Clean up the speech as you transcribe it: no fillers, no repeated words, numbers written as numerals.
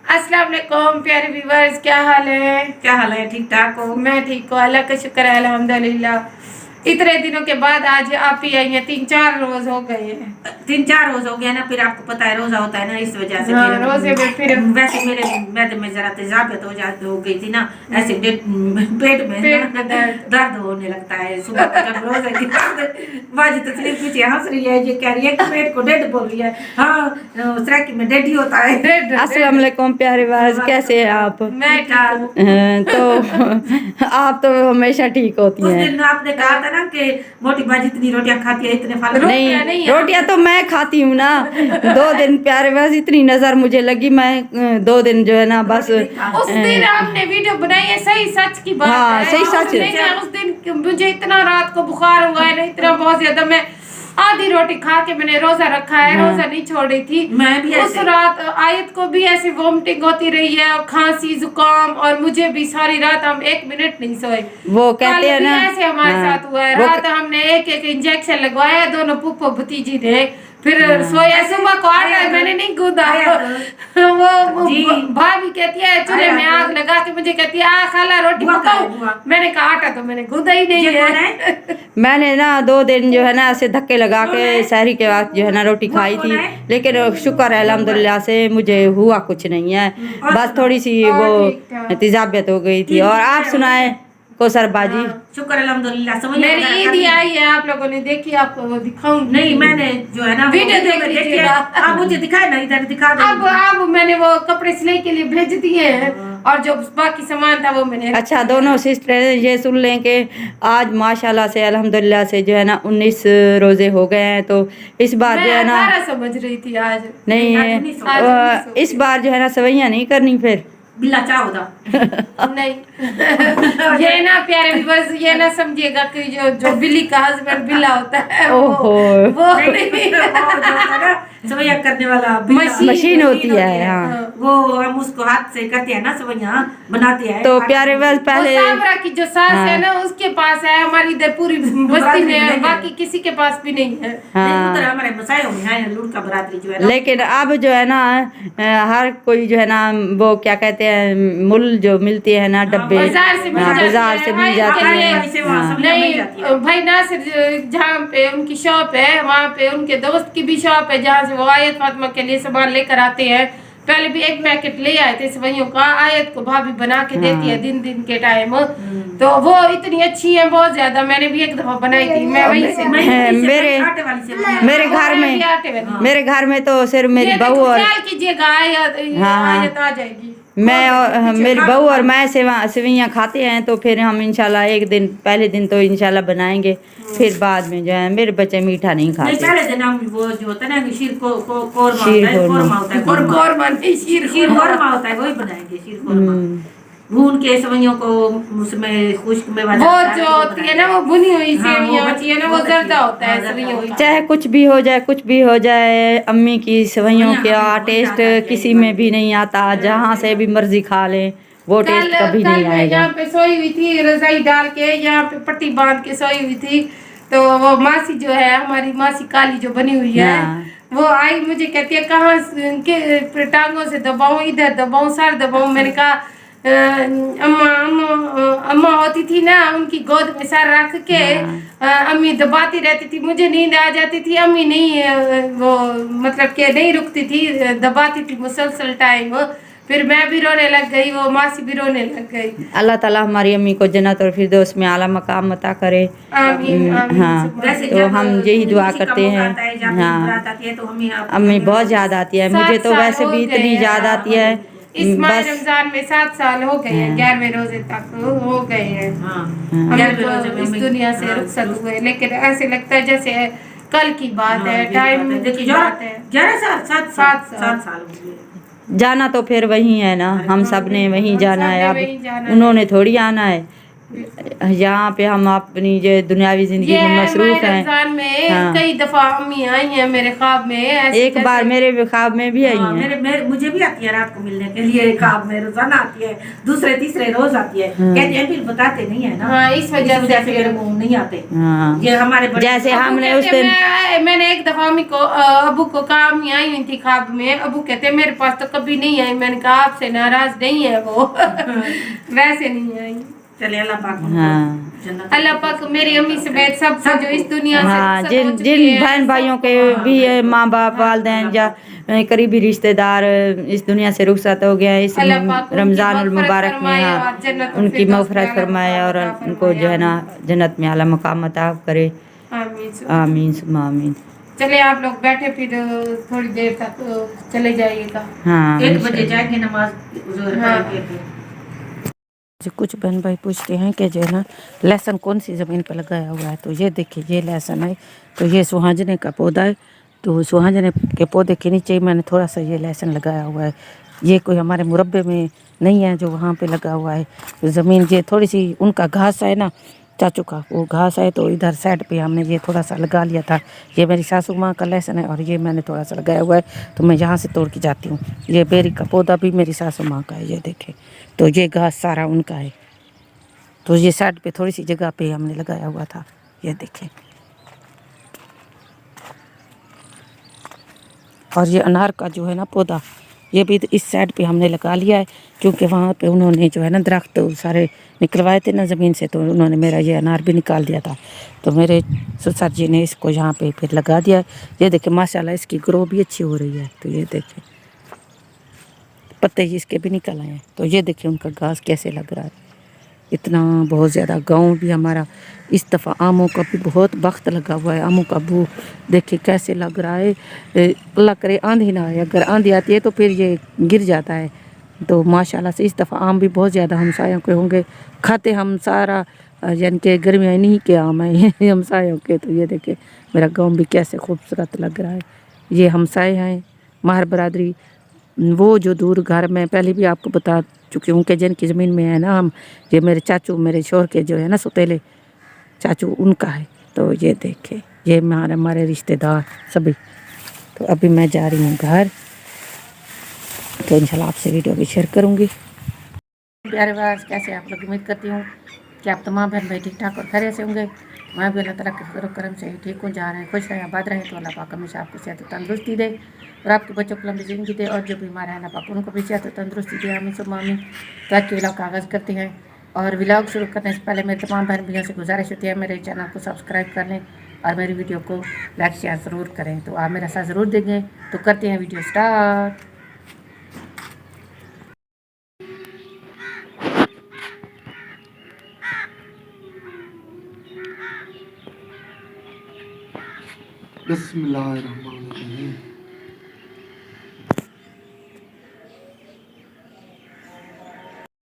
अस्सलाम वालेकुम प्यारे व्यूवर्स, क्या हाल है? क्या हाल है? ठीक ठाक हो? मैं ठीक हूँ, अल्लाह का शुक्र है, अल्हम्दुलिल्लाह। इतने दिनों के बाद आज आप ही आई हैं, 3-4 रोज हो गए हैं। 3-4 रोज हो गया ना, फिर आपको पता है रोजा होता है ना, इस वजह से हाँ, रोजे में फिर वैसे मेरे मैदे में जरा तेजाबियत हो गई थी ना, ऐसे पेट में दर्द होने लगता है। सुबह को जब रोजे की बाजी तस्लीफ पीछे हंस रही है, ये कह रही है कि पेट को डेड बोल रही है। हाँ, सराकी में डेड ही होता है। अस्सलाम वालेकुम प्यारे व्यूअर्स, कैसे हैं आप? मैं ठीक हूँ। तो आप तो हमेशा ठीक होती उस हैं। दिन आपने कहा था ना कि मोटी बाजी इतनी रोटियां खाती है, इतने फल नहीं, रोटियां तो मैं खाती हूँ ना। 2 दिन प्यारे व्यूअर्स इतनी नजर मुझे लगी, मैं 2 दिन जो है ना बस उस दिन आपने वीडियो बनाई है, सही सच की बात हाँ, है। सही सच नहीं, उस दिन मुझे इतना रात को बुखार हुआ है ना, इतना बहुत ज्यादा, मैं आधी रोटी खा के मैंने रोजा रखा है। रोजा नहीं छोड़ रही थी मैं भी उस रात। आयत को भी ऐसे वोमिटिंग होती रही है और खांसी जुकाम, और मुझे भी सारी रात हम 1 मिनट नहीं सोए। वो कहते हैं ना, ऐसे हमारे साथ हुआ है। रात हमने एक इंजेक्शन लगवाया, दोनों पुप्पो भतीजी ने, फिर सोया। सुबह को 8 मैंने नहीं कूदा। वो भाभी कहती है चूल्हे में आग लगा के मुझे कहती है आ खाला रोटी पकाओ। मैंने कहा आटा तो मैंने कूदा ही नहीं है। मैंने ना 2 दिन जो है ना ऐसे धक्के लगा के शहरी के वक्त जो है ना रोटी खाई थी, लेकिन शुक्र है अल्हम्दुलिल्लाह से मुझे हुआ कुछ नहीं है, बस थोड़ी सी वो तेजाबियत हो गई थी। और आप सुनाए कोसर बाजी? शुक्र अल्हम्दुलिल्लाह। समझ मेरी ईद ही आई है, आप लोगों ने देखी? आपको वो दिखाऊंगी। नहीं, मैंने जो है ना वीडियो देख लीजिएगा। आप मुझे दिखाए ना, इधर दिखा दो। अब मैंने वो कपड़े सिलाई के लिए भेज दिए हैं, और जो बाकी सामान था वो मैंने अच्छा, दोनों सिस्टर ये सुन लें कि आज माशाल्लाह से अल्हम्दुलिल्लाह से जो है ना 19 रोजे हो गए हैं। तो इस बार जो है ना 18 समझ रही थी आज नहीं, इस बार जो है ना सवैयां नहीं करनी फिर बिल्ला चाहो दा नहीं। ये ना प्यारे व्यूअर्स, ये ना समझिएगा कि जो बिल्ली का हस्बैंड बिल्ला होता है वो सवैया करने वाला मशीन होती है। हाँ, वो हम उसको हाथ से करते हैं ना, सवैया बनाते हैं। तो प्यारे व्यूअर्स पहले साबरा की जो सास है ना उसके पास है, हमारी इधर पूरी बस्ती में बाकी किसी के पास भी नहीं है। उधर हमारे मसायों में है लुड़का बरादरी जो है ना। लेकिन अब जो है ना हर कोई जो है ना वो क्या कहते हैं मूल जो मिलती है ना डब्बे, बाजार से मिल जाती है। नहीं भाई नासिर जहाँ पे उनकी शॉप है, वहाँ पे उनके दोस्त की भी शॉप है, जहाँ से वो आयत फातिमा के लिए सामान लेकर आते हैं। पहले भी एक पैकेट ले आए थे सवैयों का, आयत को भाभी बना के देती है दिन के टाइम। तो वो इतनी अच्छी है बहुत ज्यादा, मैंने भी एक दफा बनाई थी। मैं वहीं से मेरे घर में तो सिर्फ मेरी बहू और कीजिएगा आयत आ जाएगी। मैं और मेरी बहू और मैं सेवैयाँ खाते हैं। तो फिर हम इंशाल्लाह एक दिन पहले दिन तो इंशाल्लाह बनाएंगे, फिर बाद में जो है मेरे बच्चे मीठा नहीं खाते। पहले दिन हम वो जो होता है ना शीर कोरमा होता है वही बनाएंगे। शीर कोरमा भून के सेवइयों को उसमें खुश्क में वो जो होती है ना वो भुनी हुई सेवइयां होती है ना, वो जर्दा होता है सेवइयों का। चाहे कुछ भी हो जाए अम्मी की सेवइयों का टेस्ट किसी में भी नहीं आता, जहाँ से भी मर्जी खा लें वो टेस्ट कभी नहीं आएगा। यहाँ पे सोई हुई थी रजाई डाल के, यहाँ पे पट्टी बांध के सोई हुई थी। तो वो मासी जो है हमारी मासी काली जो बनी हुई है, वो आई मुझे कहती है कहाँ के टांगों से दबाऊं, इधर दबाऊं, सर दबाऊं। मैंने कहा अम्मा होती थी ना, उनकी गोद में सर रख के अम्मी दबाती रहती थी, मुझे नींद आ जाती थी। अम्मी नहीं वो मतलब कि नहीं रुकती थी, दबाती थी मुसलसल टाइम। फिर मैं भी रोने लग गई, वो मासी भी रोने लग गई। अल्लाह ताला हमारी अम्मी को जन्नत और फिरदौस में आला मकाम अता करे। आमीन। हाँ, तो हम यही दुआ करते हैं। हाँ, अम्मी बहुत याद आती है मुझे, तो वैसे भी इतनी याद आती है। इस माह रमजान में 7 साल हो गए हैं, 11वें रोजे तक हो गए हैं हम इस दुनिया से रुखसत हुए। लेकिन ऐसे लगता है जैसे कल की बात है, टाइम की बात है। 7 साल जाना तो फिर वही है ना, हम सब ने वहीं जाना है। अब उन्होंने थोड़ी आना है, यहाँ पे हम अपनी जो दुनियावी जिंदगी ये में मसरूफ हैं। रमजान में हाँ। कई दफा अम्मी आई हैं मेरे ख्वाब में, ऐसे एक बार मेरे भी ख्वाब में भी आई हाँ, हैं। मेरे मुझे भी आती है रात को मिलने के लिए, ख्वाब में रोजाना आती है, दूसरे तीसरे रोज आती है। कहते हैं फिर बताते नहीं है ना। हाँ, इस वजह से मेरे मुंह नहीं आते। हाँ। ये हमारे बड़े जैसे अबू हमने कहते उस दिन मैंने एक दफा अम्मी को अबू को कहा, अम्मी आई हुई थी ख्वाब में, अबू कहते मेरे पास तो कभी नहीं आई। मैंने कहा आपसे नाराज नहीं है वो वैसे नहीं आई। चले अल्लाह पाक हाँ। जन्नत अल्लाह पाक मेरी अम्मी समेत सब जो इस दुनिया से हाँ, रुखसत हो जिन चुकी जिन है, बहन भाइयों के भी माँ बाप वालदैन या करीबी रिश्तेदार इस दुनिया से रुखसत हो गया है, इस अल्लाह पाक उनकी रमजानुल मग़फ़िरत मुबारक में फरमाए हाँ और जन्नतुल उनकी फिरदौस मग़फ़िरत में आला फरमाए और मकाम अता उनको जो है ना जन्नत में आला मकाम अता करे। आमीन। आमीन सुम्मा आमीन। चले आप लोग बैठे, फिर थोड़ी देर तक चले जाइएगा। हाँ 1 बजे जाएंगे नमाज ज़ोहर हाँ। पढ़ेंगे। कुछ बहन भाई पूछते हैं कि जो है ना लहसुन कौन सी ज़मीन पर लगाया हुआ है, तो ये देखिए ये लहसुन है, तो ये सुहाजने का पौधा है, तो सुहाजने के पौधे के नीचे मैंने थोड़ा सा ये लहसुन लगाया हुआ है। ये कोई हमारे मुरब्बे में नहीं है जो वहाँ पे लगा हुआ है ज़मीन, ये थोड़ी सी उनका घास है ना चाचू का, वो घास है, तो इधर साइड पे हमने ये थोड़ा सा लगा लिया था। ये मेरी सासू माँ का लहसुन है और ये मैंने थोड़ा सा लगाया हुआ है, तो मैं यहाँ से तोड़ के जाती हूँ। ये बेरी का पौधा भी मेरी सासू माँ का है, ये देखें, तो ये घास सारा उनका है। तो ये साइड पे थोड़ी सी जगह पे हमने लगाया हुआ था, ये देखें। और ये अनार का जो है ना पौधा, ये भी इस साइड पे हमने लगा लिया है, क्योंकि वहाँ पे उन्होंने जो है ना दरख्त सारे निकलवाए थे ना ज़मीन से, तो उन्होंने मेरा ये अनार भी निकाल दिया था, तो मेरे ससुर जी ने इसको यहाँ पे फिर लगा दिया है। ये देखें माशाल्लाह इसकी ग्रो भी अच्छी हो रही है, तो ये देखें पत्ते इसके भी निकल आए हैं, तो ये देखें उनका घास कैसे लग रहा है, इतना बहुत ज़्यादा। गाँव भी हमारा इस दफ़ा आमों का भी बहुत वक्त लगा हुआ है, आमों का बू देखिए कैसे लग रहा है। अल्लाह करे आंधी ना आए, अगर आंधी आती है तो फिर ये गिर जाता है। तो माशाल्लाह से इस दफ़ा आम भी बहुत ज़्यादा हमसायों के होंगे, खाते हम सारा यानी कि गर्मियाँ इन्हीं के आम हैं हमसायों के। तो ये देखिए मेरा गाँव भी कैसे खूबसूरत लग रहा है। ये हमसाए हैं माहर बरादरी, वो जो दूर घर में पहले भी आपको बता चुकी हूँ कि जिनकी ज़मीन में है ना हम, ये मेरे चाचू मेरे शोहर के जो है ना सौतेले चाचू उनका है। तो ये देखे ये हमारे रिश्तेदार सभी। तो अभी मैं जा रही हूँ घर, तो इंशाल्लाह आपसे वीडियो भी शेयर करूँगी। प्यारे बास कैसे आप लोग, उम्मीद करती हूँ कि आप तमाम बहन भाई ठीक ठाक और खैरियत से होंगे। मैं भी अल्लाह ताला के फजल करम से ठीक हो जा रहे हैं, खुश रहें, आबाद रहें। तो अल्लाह पाक हमेशा आपको सेहत और तंदुरुस्ती दे और आपके बच्चों को लंबी ज़िंदगी दे, और जो बीमार है अल्लाह पाक उनको भी सेहत और तंदुरुस्ती दे। आमीन सुम्मा आमीन। तो आज के व्लॉग का आगाज़ करते हैं, और व्लॉग शुरू करने से पहले मेरे तमाम बहन भैया से गुजारिश होती है मेरे चैनल को सब्सक्राइब कर लें और मेरी वीडियो को लाइक शेयर ज़रूर करें। तो आप मेरा साथ ज़रूर देंगे। तो करते हैं वीडियो स्टार्ट। बिस्मिल्लाहिर्रहमानिर्रहीम।